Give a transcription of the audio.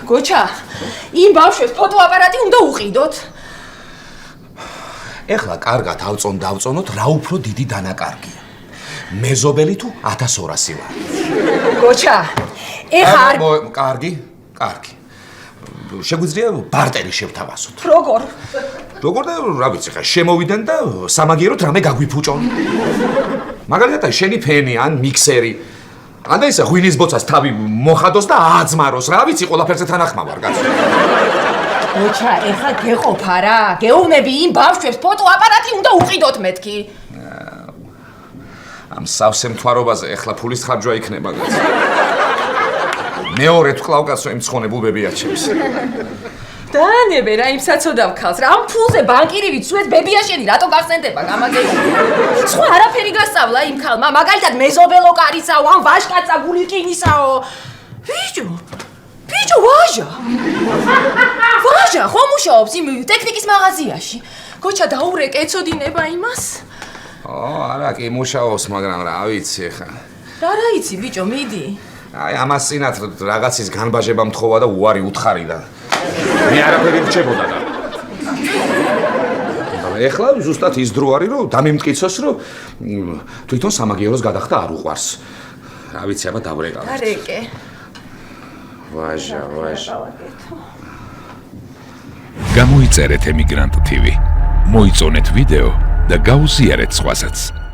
გოჩა, იმ ბავშვებს ფოტოაპარატი უნდა უყიდოთ. ეხლა კარგად დავწონოთ, რა უფრო დიდი დანაკარგია. მეზობელი თუ 1200 ლარი. გოჩა, ეხლა კარგი. შეგვიძლია ბარტერი შევთავაზოთ. როგორ და რა ვიცი ხა შემოვიდნენ და სამაგიეროდ რამე გაგვიფუჭონ. მაგალითად შენი ფენი ან მიქსერი. ან და ისა ღვინის ბოცას თავი მოხადოს და ააძმაროს. რა ვიცი ყველაფერზე თანახმავარ კაცო. გოჩა, ეხლა გეყოფა რა. გეუბნები იმ ბავშვებს ფოტოაპარატი უნდა უყიდოთ მეთქი. ამ სავსე მთვარობაზე ეხლა ფულის ხარჯვა იქნება კაცო. მეორე თქლავ კაცო იმ ცხონებულ ბებიაჩებს. დაანებე რა იმ საცოდავ ქალს რა. ამ ფულზე ბანკირივით სუეთ ბებიაშენი რატო გახსენდება გამაგეი? სხვა არაფერი გასწავლა იმ ქალმა, მაგალითად მეზობელო კარისაო, ან ვაშკაცა გულიკინისაო. ბიჭო, ვაჟა, ხომ მუშაობს იმ ტექნიკის მაღაზიაში? გოჩა დაურეკ ეცოდინება იმას? არა, კი მუშაობს, მაგრამ რა ვიცი ხა. რა იცი ბიჭო, მიდი. აი ამას წინათ რაღაცის განბაჟება მთხოვა და უარი უთხარი და მე არაფერი რჩებოდა და ეხლა ზუსტად ის დრო არის რომ დამიმტკიცოს რომ თვითონ სამაგიეროს გადახდა არ უყვარს. რა ვიცი აბა დავრეკავ. არეკე. ვაჟა. გამოიწერეთ ემიგრანტ TV. მოიწონეთ ვიდეო და გაუზიარეთ სხვასაც.